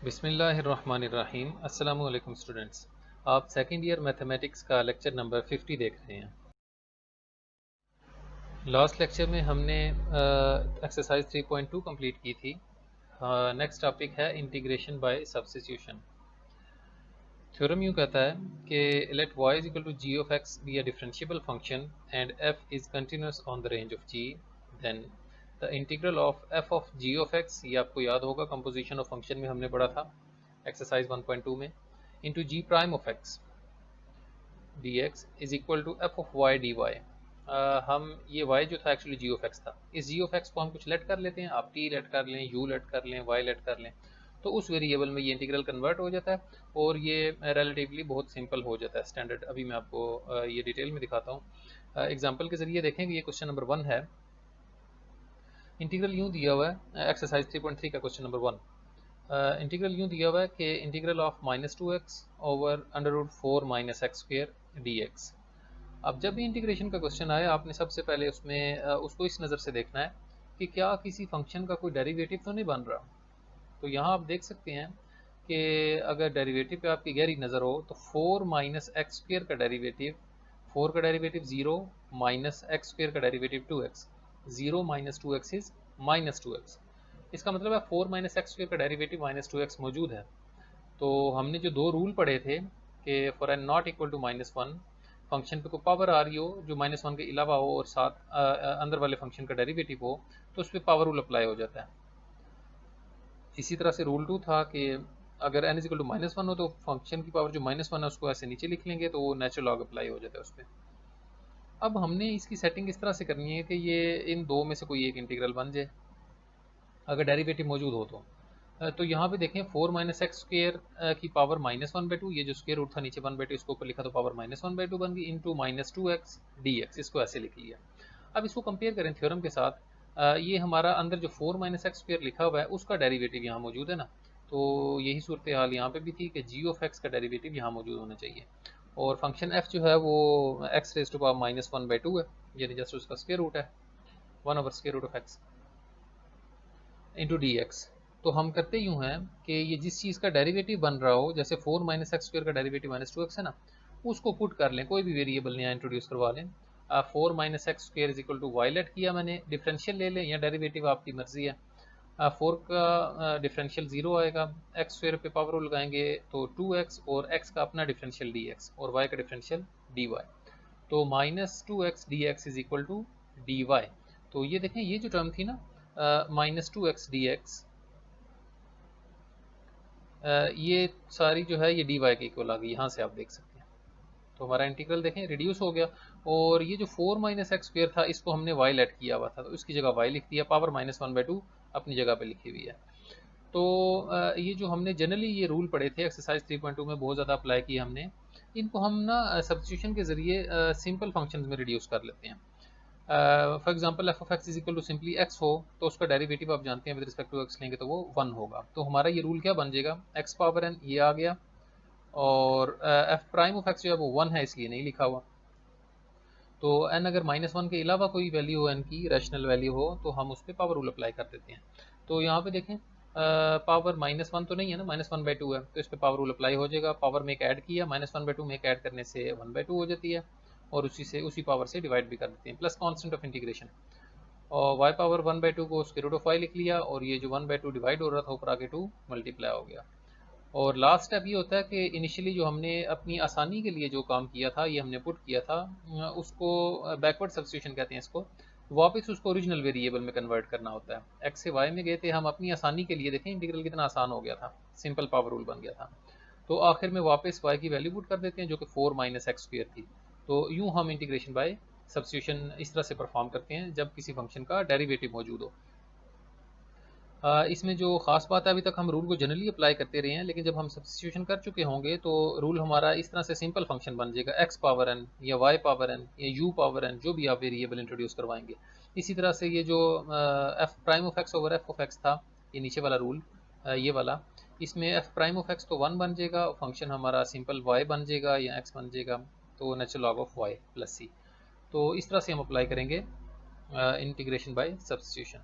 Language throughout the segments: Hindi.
बिस्मिल्लाहिर्रहमानिर्रहीम। अस्सलामु अलैकुम स्टूडेंट्स, आप सेकेंड ईयर मैथमेटिक्स का लेक्चर नंबर 50 देख रहे हैं। लास्ट लेक्चर में हमने एक्सरसाइज 3.2 कंप्लीट की थी। नेक्स्ट टॉपिक है इंटीग्रेशन बाय सब्स्टिट्यूशन। थ्योरम यूँ कहता है कि let y is equal to g of x be a differentiable function and f is continuous on the range of g, then the integral of f of g of x, ये आपको याद होगा कंपोजिशन ऑफ फंक्शन में हमने पढ़ा था एक्सरसाइज 1.2 में, into g prime of x dx is equal to f of y dy। हम ये y जो था एक्चुअली g ऑफ x था, इस g ऑफ x को हम कुछ लेट कर लेते हैं, आप t लेट कर लें, u लेट कर लें, y लेट कर लें, तो उस वेरिएबल में ये इंटीग्रल कन्वर्ट हो जाता है और ये रिलेटिवली बहुत सिंपल हो जाता है स्टैंडर्ड। अभी मैं आपको ये डिटेल में दिखाता हूँ एग्जांपल के जरिए। देखेंगे ये क्वेश्चन नंबर 1 है। इंटीग्रल यूँ दिया हुआ है, एक्सरसाइज 3.3 का क्वेश्चन नंबर 1। इंटीग्रल यूँ दिया हुआ है कि integral of -2x over √4 - x square dx। अब जब भी इंटीग्रेशन का क्वेश्चन आए, आपने सबसे पहले उसमें उसको इस नज़र से देखना है कि क्या किसी फंक्शन का कोई डेरिवेटिव तो नहीं बन रहा। तो यहाँ आप देख सकते हैं कि अगर डेरिवेटिव पे आपकी गहरी नज़र हो तो 4 - x स्क्वेयर का डेरिवेटिव, 4 का डेरिवेटिव 0 माइनस x स्क्वेयर का derivative 2x, 0 - 2x is -2x। इसका मतलब है 4 - x स्क्वेयर का डेरिवेटिव -2x मौजूद है। तो हमने जो दो रूल पढ़े थे कि for n not equal to -1, function पे कोई पावर आ रही हो जो -1 के अलावा हो और साथ अंदर वाले फंक्शन का डेरिवेटिव हो, तो उस पर पावर रूल अप्लाई हो जाता है। इसी तरह से रूल 2 था कि अगर n इक्वल टू -1 हो तो फंक्शन की पावर जो -1 है उसको ऐसे नीचे लिख लेंगे तो वो नेचुरल लॉग अप्लाई हो जाता है उस पर। अब हमने इसकी सेटिंग इस तरह से करनी है कि ये इन दो में से कोई एक इंटीग्रल बन जाए अगर डेरिवेटिव मौजूद हो तो यहाँ पे देखें 4 - x स्क्वेयर की पावर -1/2, ये जो स्क्वेयर रूट था नीचे 1/2, इसको ऊपर लिखा तो पावर -1/2 बन गई, इंटू -2x dx, इसको ऐसे लिख लिया। अब इसको कंपेयर करें थ्योरम के साथ, ये हमारा अंदर जो 4 - x स्क्वेयर लिखा हुआ है उसका डेरिवेटिव यहाँ मौजूद है ना, तो यही सूरत हाल यहाँ पे भी थी कि g ऑफ x का डेरिवेटिव यहाँ मौजूद होना चाहिए। और फंक्शन f जो है वो x रेज़ टू पावर -1/2 है, यानी जस्ट उसका स्क्वेयर रूट है 1/√x इंटू डी एक्स। तो हम करते यूँ हैं कि ये जिस चीज़ का डेरिवेटिव बन रहा हो, जैसे 4 - x स्क्वेयर का डेरिवेटिव -2x है ना, उसको पुट कर लें, कोई भी वेरिएबल नया इंट्रोड्यूस करवा लें। 4 - x square is equal to y let किया मैंने, डिफरेंशियल ले लें या डेरिवेटिव आपकी मर्जी है। 4 का डिफरेंशियल 0 आएगा, x स्क्वेयर पे पावर रूल लगाएंगे तो 2x, और x का अपना डिफरेंशियल dx और y का डिफरेंशियल dy, तो -2x dx is equal to dy। तो ये देखें, ये जो टर्म थी ना -2x dx, ये सारी जो है ये dy के इक्वल आ गई, यहाँ से आप देख सकते हैं। तो हमारा इंटीग्रल देखें रिड्यूस हो गया, और ये जो 4 - x स्क्वेयर था इसको हमने y लेट किया हुआ था तो इसकी जगह y लिख दिया, पावर -1/2 अपनी जगह पे लिखी हुई है। तो ये जो हमने जनरली ये रूल पढ़े थे एक्सरसाइज 3.2 में बहुत ज़्यादा अप्लाई किए हमने, इनको हम ना सब्स्टिट्यूशन के ज़रिए सिंपल फंक्शंस में रिड्यूस कर लेते हैं। For example f of x is equal to simply x हो तो उसका डेरिवेटिव आप जानते हैं विद रिस्पेक्ट टू एक्स लेंगे तो वो 1 होगा। तो हमारा ये रूल क्या बन जाएगा, एक्स पावर एन ये आ गया, और एफ प्राइम ऑफ एक्स जो है वो 1 है इसलिए नहीं लिखा हुआ। तो एन अगर -1 के अलावा कोई वैल्यू हो, एन की रैशनल वैल्यू हो, तो हम उस पर पावर रूल अप्लाई कर देते हैं। तो यहाँ पे देखें पावर -1 तो नहीं है ना, -1/2 है, तो इस पर पावर रूल अप्लाई हो जाएगा। पावर में एक ऐड किया, -1/2 में एक ऐड करने से 1/2 हो जाती है, और उसी पावर से डिवाइड भी कर देते हैं, प्लस कॉन्स्टेंट ऑफ इंटीग्रेशन। और y पावर 1/2 को स्क्वायर रूट ऑफ y लिख लिया, और ये जो 1/2 डिवाइड हो रहा था ऊपर आके 2 मल्टीप्लाई हो गया। और लास्ट स्टेप ये होता है कि इनिशियली जो हमने अपनी आसानी के लिए जो काम किया था, ये हमने पुट किया था, उसको बैकवर्ड सब्स्टिट्यूशन कहते हैं इसको, वापस उसको ओरिजिनल वेरिएबल में कन्वर्ट करना होता है। x से y में गए थे हम अपनी आसानी के लिए, देखें इंटीग्रल कितना आसान हो गया था, सिंपल पावर रूल बन गया था। तो आखिर में वापस y की वैल्यू पुट कर देते हैं जो कि 4 - x स्क्वेयर थी। तो यूँ हम इंटीग्रेशन बाय सब्स्टिट्यूशन इस तरह से परफॉर्म करते हैं जब किसी फंक्शन का डेरिवेटिव मौजूद हो। इसमें जो ख़ास बात है, अभी तक हम रूल को जनरली अप्लाई करते रहे हैं, लेकिन जब हम सब्स्टिट्यूशन कर चुके होंगे तो रूल हमारा इस तरह से सिंपल फंक्शन बन जाएगा, x पावर n या y पावर n या u पावर n, जो भी आप वेरिएबल इंट्रोड्यूस करवाएंगे। इसी तरह से ये जो f prime of x over f of x था, ये नीचे वाला रूल, ये वाला, इसमें f प्राइम ऑफ x तो 1 बन जाएगा, फंक्शन हमारा सिंपल y बन जाएगा या x बन जाएगा, तो natural log of y plus c। तो इस तरह से हम अप्लाई करेंगे integration by substitution.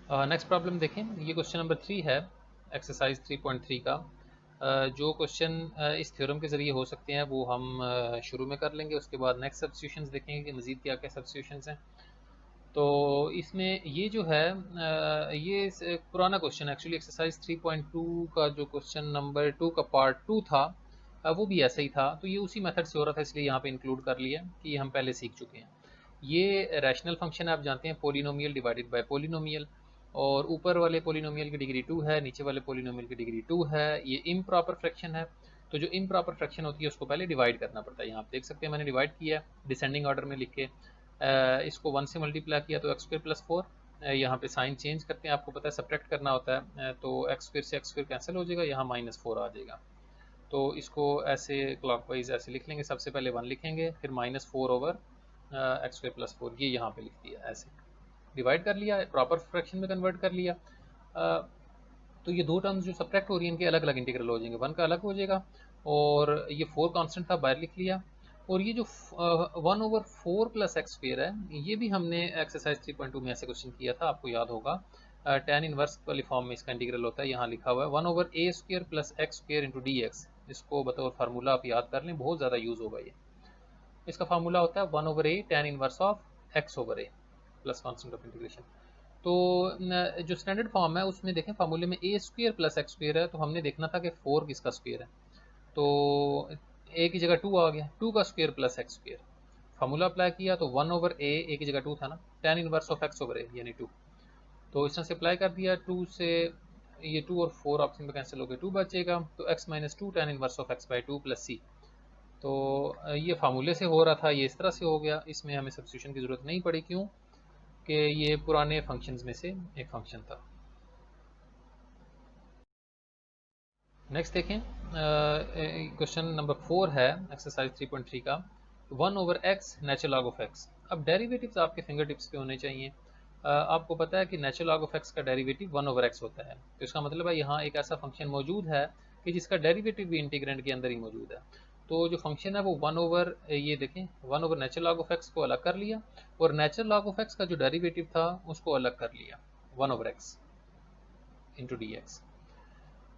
Next problem देखें, ये क्वेश्चन नंबर 3 है एक्सरसाइज 3.3 का। जो क्वेश्चन इस थ्योरम के ज़रिए हो सकते हैं वो हम शुरू में कर लेंगे, उसके बाद नेक्स्ट सब्स्टिट्यूशंस देखेंगे कि मज़ीद क्या क्या सब्स्टिट्यूशंस हैं। तो इसमें ये जो है ये पुराना क्वेश्चन एक्चुअली एक्सरसाइज 3.2 का जो क्वेश्चन नंबर 2 का पार्ट 2 था वो भी ऐसा ही था, तो ये उसी मेथड से हो रहा था, इसलिए यहाँ पे इंक्लूड कर लिया कि ये हम पहले सीख चुके हैं। ये रैशनल फंक्शन आप जानते हैं, पोलिनोमियल डिवाइडेड बाय पोलिनोमियल, और ऊपर वाले पोलिनोमियल की डिग्री 2 है, नीचे वाले पोलिनोमियल की डिग्री 2 है। ये इम्प्रॉपर फ्रैक्शन है, तो जो इम्प्रॉपर फ्रैक्शन होती है उसको पहले डिवाइड करना पड़ता है। यहाँ आप देख सकते हैं मैंने डिवाइड किया डिसेंडिंग ऑर्डर में लिख के। इसको 1 से मल्टीप्लाई किया तो एक्स स्क्वायर प्लस 4, यहाँ पे साइन चेंज करते हैं, आपको पता है सब्ट्रैक्ट करना होता है, तो एक्स स्क्वायर से एक्स स्क्वायर कैंसिल हो जाएगा, यहाँ -4 आ जाएगा। तो इसको ऐसे क्लॉकवाइज ऐसे लिख लेंगे, सबसे पहले 1 लिखेंगे, फिर -4 ओवर एक्स स्क्वायर प्लस 4, ये यहाँ पे लिख दिया, ऐसे डिवाइड कर लिया, प्रॉपर फ्रैक्शन में कन्वर्ट कर लिया। तो ये दो टर्म्स जो सब्ट्रैक्ट हो रही हैं इनके अलग अलग इंटीग्रल हो जाएंगे, 1 का अलग हो जाएगा, और ये 4 कांस्टेंट था बाहर लिख लिया। और ये जो 1/4 प्लस एक्स स्क्वायर है, ये भी हमने एक्सरसाइज 3.2 में ऐसे क्वेश्चन किया था, आपको याद होगा। tan इनवर्स वाली फॉर्म में इसका इंटीग्रल होता है, यहाँ लिखा हुआ है 1/a² plus x square into d x. इसको बतौर फार्मूला आप याद कर लें, बहुत ज़्यादा यूज़ होगा ये। इसका फार्मूला होता है 1/a tan inverse of x/a plus constant of integration. तो जो स्टैंडर्ड फॉर्म है उसमें देखें फार्मूले में a² प्लस एक्स स्क्वायर है, तो हमने देखना था कि 4 किसका स्क्वायर है, तो a की जगह 2 आ गया, 2 का square plus x square. Formula apply किया तो 1/a, a की जगह 2 था ना, tan इनवर्स ऑफ x/a यानी 2, तो इस तरह से अप्लाई कर दिया। 2 से ये 2 और 4 ऑप्शन में कैंसिल हो गए, 2 बचेगा, तो x - 2 tan inverse of x/2 plus c। तो ये फार्मूले से हो रहा था, ये इस तरह से हो गया, इसमें हमें सब्स्टिट्यूशन की ज़रूरत नहीं पड़ी, क्यों कि ये पुराने फंक्शंस में से एक फंक्शन था। नेक्स्ट देखें, क्वेश्चन नंबर 4 है एक्सरसाइज 3.3 का, 1/x natural log of x। अब डेरिवेटिव्स आपके फिंगर टिप्स पे होने चाहिए। आपको पता है कि नेचुरल लॉग ऑफ x का डेरिवेटिव 1/x होता है, तो इसका मतलब है यहाँ एक ऐसा फंक्शन मौजूद है कि जिसका डेरिवेटिव भी इंटीग्रेंड के अंदर ही मौजूद है। तो जो फंक्शन है वो 1/, ये देखें 1/ नेचुरल लॉग ऑफ x को अलग कर लिया, और नेचुरल लॉग ऑफ x का जो डेरिवेटिव था उसको अलग कर लिया, 1/x इंटू डी एक्स।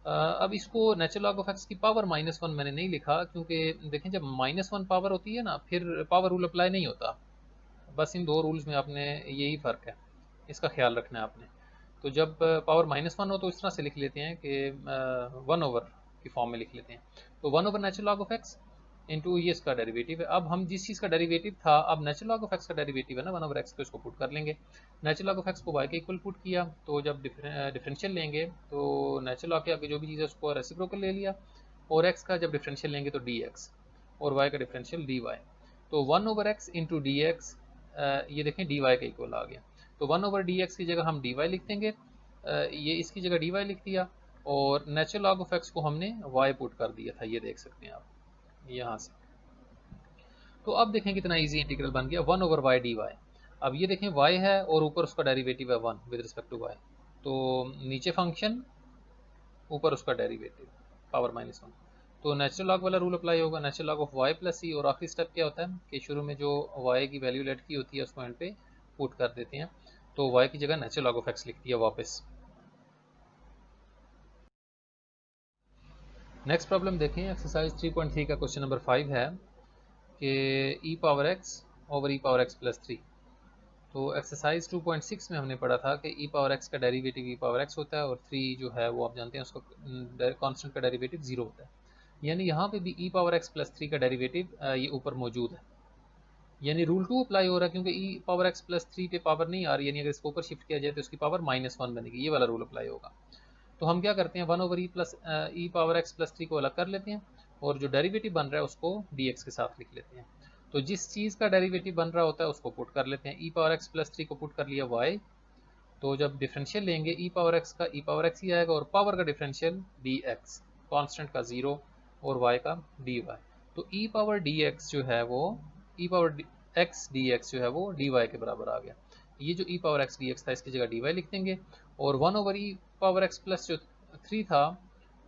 अब इसको नेचुरल लॉग ऑफ एक्स की पावर -1 मैंने नहीं लिखा, क्योंकि देखें जब -1 पावर होती है ना, फिर पावर रूल अप्लाई नहीं होता। बस इन दो रूल्स में आपने यही फ़र्क है, इसका ख्याल रखना है आपने। तो जब पावर -1 हो तो इस तरह से लिख लेते हैं कि 1/, की फॉर्म में लिख लेते हैं। तो 1/, natural log of x into ये इसका डेरिवेटिव है। अब हम जिस चीज़ का डेरिवेटिव था, अब नेचुरल लॉग ऑफ एक्स का डेरिवेटिव है ना 1/x, तो इसको पुट कर लेंगे। नेचुरल लॉग ऑफ एक्स को y के इक्वल पुट किया, तो जब डिफरेंशियल लेंगे तो नेचुरल लॉग के आगे जो भी चीज़ है उसको रेसिप्रोकल ले लिया, और x का जब डिफरेंशियल लेंगे तो dx, और y का डिफरेंशियल dy। तो 1/x इंटू डी एक्स, ये देखें dy का इक्वल आ गया, तो 1/dx की जगह हम dy लिख देंगे, ये इसकी जगह dy लिख दिया, और नेचुरल लॉग ऑफ एक्स को हमने y पुट कर दिया था, ये देख सकते हैं आप यहाँ से। तो अब देखें कितना इजी इंटीग्रल बन गया, 1/y dy। अब ये देखें y है और ऊपर उसका डेरिवेटिव है 1 विद रिस्पेक्ट टू y, तो नीचे फंक्शन ऊपर उसका डेरिवेटिव पावर -1, तो नेचुरल लॉग वाला रूल अप्लाई होगा, natural log of y plus c। और आखिरी स्टेप क्या होता है कि शुरू में जो y की वैल्यू लेट की होती है उसको एंड पे पुट कर देते हैं, तो y की जगह नेचुरल लॉग ऑफ x लिख दिया वापस। नेक्स्ट प्रॉब्लम देखें, एक्सरसाइज 3.3 का क्वेश्चन नंबर 5 है कि e⁻x ओवर e⁻x प्लस 3। तो एक्सरसाइज 2.6 में हमने पढ़ा था कि e⁻x का डेरिवेटिव e⁻x होता है, और 3 जो है वो आप जानते हैं उसका कांस्टेंट का डेरिवेटिव 0 होता है, यानी यहाँ पे भी e⁻x प्लस 3 का डेरिवेटिव ये ऊपर मौजूद है, यानी रूल 2 अप्लाई हो रहा है, क्योंकि e⁻x प्लस 3 पे पावर नहीं आ रही, यानी अगर इसको ऊपर शिफ्ट किया जाए तो इसकी पावर -1 बनेगी, ये वाला रूल अप्लाई होगा। तो हम क्या करते हैं, 1/e⁻x प्लस 3 को अलग कर लेते हैं, और जो डेरिवेटिव बन रहा है उसको dx के साथ लिख लेते हैं। तो जिस चीज़ का डेरिवेटिव बन रहा होता है उसको पुट कर लेते हैं, e⁻x प्लस 3 को पुट कर लिया y, तो जब डिफरेंशियल लेंगे e⁻x का e⁻x ही आएगा, और पावर का डिफरेंशियल dx, कांस्टेंट का 0 और y का dy। तो e⁻dx जो है वो e⁻x dx जो है वो dy के बराबर आ गया। ये जो e⁻x dx था इसकी जगह dy लिख देंगे, और 1/e⁻x प्लस जो 3 था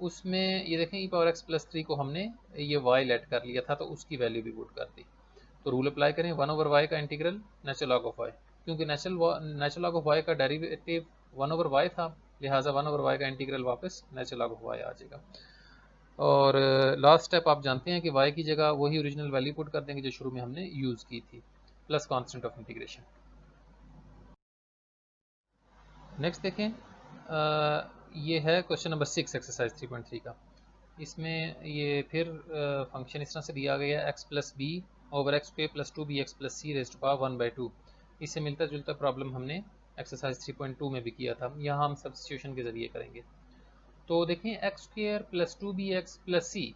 उसमें ये देखें e⁻x प्लस 3 को हमने ये y लेट कर लिया था, तो उसकी वैल्यू भी पुट कर दी। तो रूल अप्लाई करें, 1/y का integral natural log of y, क्योंकि नेचुरल लॉग ऑफ y का डेरिवेटिव 1/y था, लिहाजा 1/y का इंटीग्रल वापस नेचुरल लॉग ऑफ y आ जाएगा। और लास्ट स्टेप आप जानते हैं कि y की जगह वही ओरिजिनल वैल्यू पुट कर देंगे जो शुरू में हमने यूज़ की थी, plus constant of integration. Next देखें, ये है क्वेश्चन नंबर 6 एक्सरसाइज 3.3 का। इसमें ये फिर फंक्शन इस तरह से दिया गया है x plus b over x square plus 2bx plus c raised to power 1/2। इससे मिलता जुलता प्रॉब्लम हमने एक्सरसाइज 3.2 में भी किया था, यहाँ हम सब्स्टिट्यूशन के ज़रिए करेंगे। तो देखें x square plus 2bx plus c,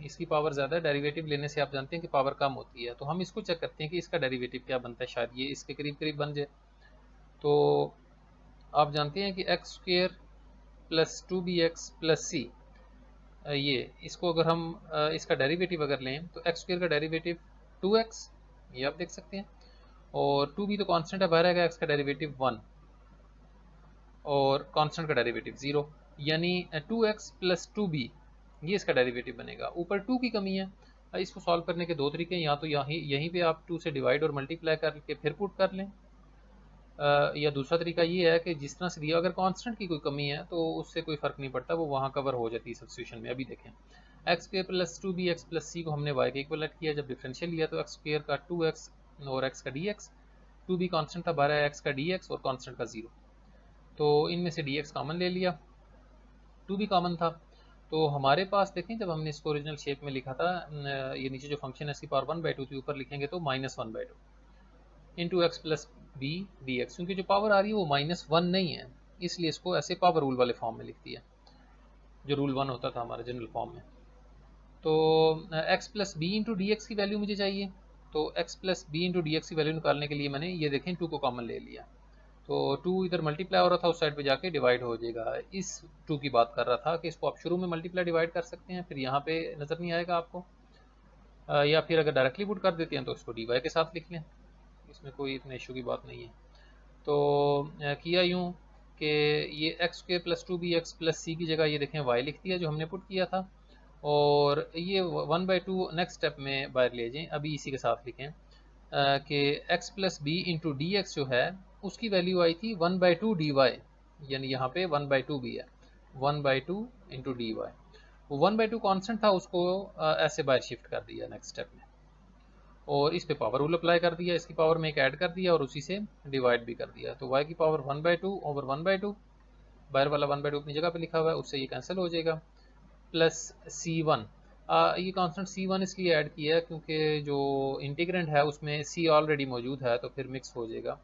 इसकी पावर ज़्यादा है, डेरिवेटिव लेने से आप जानते हैं कि पावर कम होती है, तो हम इसको चेक करते हैं कि इसका डेरिवेटिव क्या बनता है, शायद ये इसके करीब करीब बन जाए। तो आप जानते हैं कि x square plus 2bx plus c, ये इसको अगर हम इसका डेरिवेटिव अगर लें तो एक्स स्क्वायर का डेरिवेटिव 2x, ये आप देख सकते हैं, और 2b तो कांस्टेंट है, बाहर आएगा, एक्स का डेरिवेटिव 1 और कांस्टेंट का डेरिवेटिव 0, यानी 2x प्लस 2b ये इसका डेरिवेटिव बनेगा। ऊपर 2 की कमी है, इसको सॉल्व करने के दो तरीके हैं, या तो यहीं पे आप 2 से डिवाइड और मल्टीप्लाई करके फिर पुट कर लें, या दूसरा तरीका ये है कि जिस तरह से दिया, अगर कांस्टेंट की कोई कमी है तो उससे कोई फ़र्क नहीं पड़ता, वो वहाँ कवर हो जाती है सब्स्टिट्यूशन में। अभी देखें, x square plus 2bx plus c को हमने y के इक्वलेंट किया, जब डिफरेंशियल लिया तो एक्स स्क्वायर का 2x और x का dx, 2b कांस्टेंट था, 12 x का dx और कांस्टेंट का 0, तो इनमें से dx कॉमन ले लिया, 2b कॉमन था, तो हमारे पास देखें जब हमने इसको ओरिजिनल शेप में लिखा था, ये नीचे जो फंक्शन है इसकी पावर 1/2 थी, ऊपर लिखेंगे तो -1/2 into x plus b d x, क्योंकि जो पावर आ रही है वो -1 नहीं है, इसलिए इसको ऐसे पावर रूल वाले फॉर्म में लिख दिया, जो रूल 1 होता था हमारे जनरल फॉर्म में। तो x plus b into d x की वैल्यू मुझे चाहिए, तो x plus b into d x की वैल्यू निकालने के लिए मैंने ये देखें 2 को कॉमन ले लिया, तो 2 इधर मल्टीप्लाई हो रहा था, उस साइड पे जाके डिवाइड हो जाएगा। इस 2 की बात कर रहा था कि इसको आप शुरू में मल्टीप्लाई डिवाइड कर सकते हैं, फिर यहाँ पे नज़र नहीं आएगा आपको, या फिर अगर डायरेक्टली पुट कर देते हैं तो इसको dy के साथ लिख लें, इसमें कोई इतने इशू की बात नहीं है। तो किया यूँ कि ये x square plus 2bx plus c की जगह ये देखें y लिख दिया जो हमने पुट किया था, और ये 1/2 नेक्स्ट स्टेप में बाहर ले जाएं, अभी इसी के साथ लिखें कि x plus b into d x जो है उसकी वैल्यू आई थी 1/2 dy, यानी यहाँ पे 1/2 भी है, 1/2 इंटू डी वाई, 1/2 कॉन्स्टेंट था, उसको ऐसे बाहर शिफ्ट कर दिया नेक्स्ट स्टेप में, और इस पे पावर रूल अप्लाई कर दिया, इसकी पावर में एक ऐड कर दिया और उसी से डिवाइड भी कर दिया, तो y की पावर 1/2 ओवर 1/2, बाहर वाला 1/2 अपनी जगह पे लिखा हुआ है, उससे ये कैंसिल हो जाएगा, प्लस c1, ये कांस्टेंट c1 इसलिए ऐड किया है क्योंकि जो इंटीग्रेंट है उसमें c ऑलरेडी मौजूद है, तो फिर मिक्स हो जाएगा,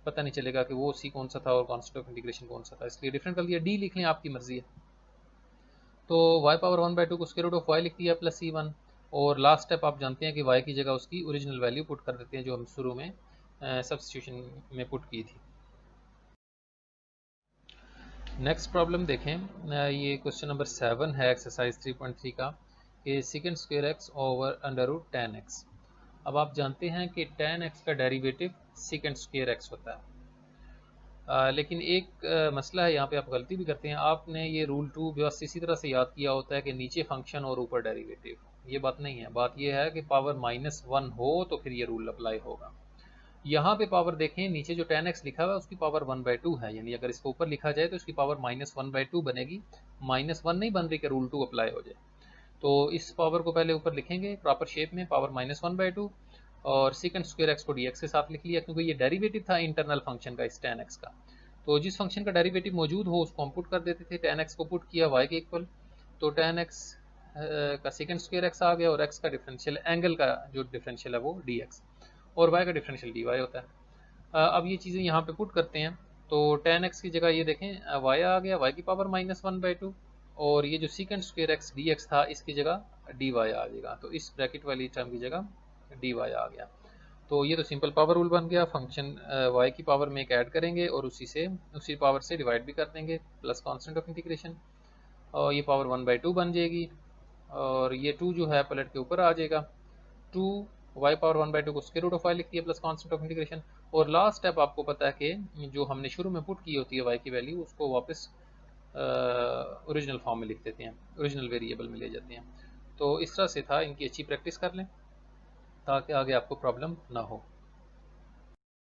पता नहीं चलेगा कि वो c कौन सा था और कांस्टेंट ऑफ इंटीग्रेशन कौन सा था, इसलिए डिफरेंट कर दिया। d लिख लें, आपकी मर्जी है, तो y पावर 1/2 को स्क्वायर रूट ऑफ y लिख दिया प्लस c1, और लास्ट स्टेप आप जानते हैं कि y की जगह उसकी ओरिजिनल वैल्यू पुट कर देते हैं जो हम शुरू में सब्स्टिट्यूशन में पुट की थी। नेक्स्ट प्रॉब्लम देखें, ये क्वेश्चन नंबर 7 है एक्सरसाइज 3.3 का, कि sec square x over under root 10x। अब आप जानते हैं कि 10x का डेरिवेटिव सेकंड स्क्वायर एक्स होता है, लेकिन एक मसला है, यहाँ पे आप गलती भी करते हैं, आपने ये रूल 2 बस इसी तरह से याद किया होता है कि नीचे फंक्शन और ऊपर डेरिवेटिव, ये बात नहीं है, बात ये है कि पावर -1 हो तो फिर ये रूल अप्लाई होगा। यहाँ पे पावर देखें, नीचे जो 10x लिखा हुआ है उसकी पावर 1/2 है, यानी अगर इसको ऊपर लिखा जाए तो इसकी पावर -1/2 बनेगी, -1 नहीं बन रही कि रूल 2 अप्लाई हो जाए, तो इस पावर को पहले ऊपर लिखेंगे प्रॉपर शेप में, पावर -1/2, और सेकंड स्क्वायर एक्स को dx के साथ लिख लिया, क्योंकि ये डेरिवेटिव था इंटरनल फंक्शन का इस 10x का, तो जिस फंक्शन का डेरिवेटिव मौजूद हो उसको हम पुट कर देते थे, 10x को पुट किया y के इक्वल, तो 10x का सेकंड स्क्वायर x आ गया, और x का डिफरेंशियल एंगल का जो डिफरेंशियल है वो dx, और y का डिफरेंशियल dy होता है। अब ये चीज़ें यहाँ पे पुट करते हैं, तो 10x की जगह ये देखें y आ गया, y की पावर -1/2, और ये जो सेकंड स्क्वायर एक्स dx था इसकी जगह dy आ जाएगा, तो इस ब्रैकेट वाली टर्म की जगह dy आ गया, तो ये तो सिंपल पावर रूल बन गया, फंक्शन y की पावर में एक ऐड करेंगे और उसी पावर से डिवाइड भी कर देंगे, प्लस कांस्टेंट ऑफ इंटीग्रेशन, और ये पावर 1/2 बन जाएगी, और ये 2 जो है पलट के ऊपर आ जाएगा, 2 y पावर 1/2 को स्क्वायर रूट ऑफ y लिख दिया प्लस कांस्टेंट ऑफ इंटीग्रेशन, और लास्ट स्टेप आपको पता है कि जो हमने शुरू में पुट की होती है y की वैल्यू, उसको वापस ओरिजिनल फॉर्म में लिख देते हैं, ओरिजिनल वेरिएबल में ले जाते हैं। तो इस तरह से था, इनकी अच्छी प्रैक्टिस कर लें ताकि आगे आपको प्रॉब्लम ना हो।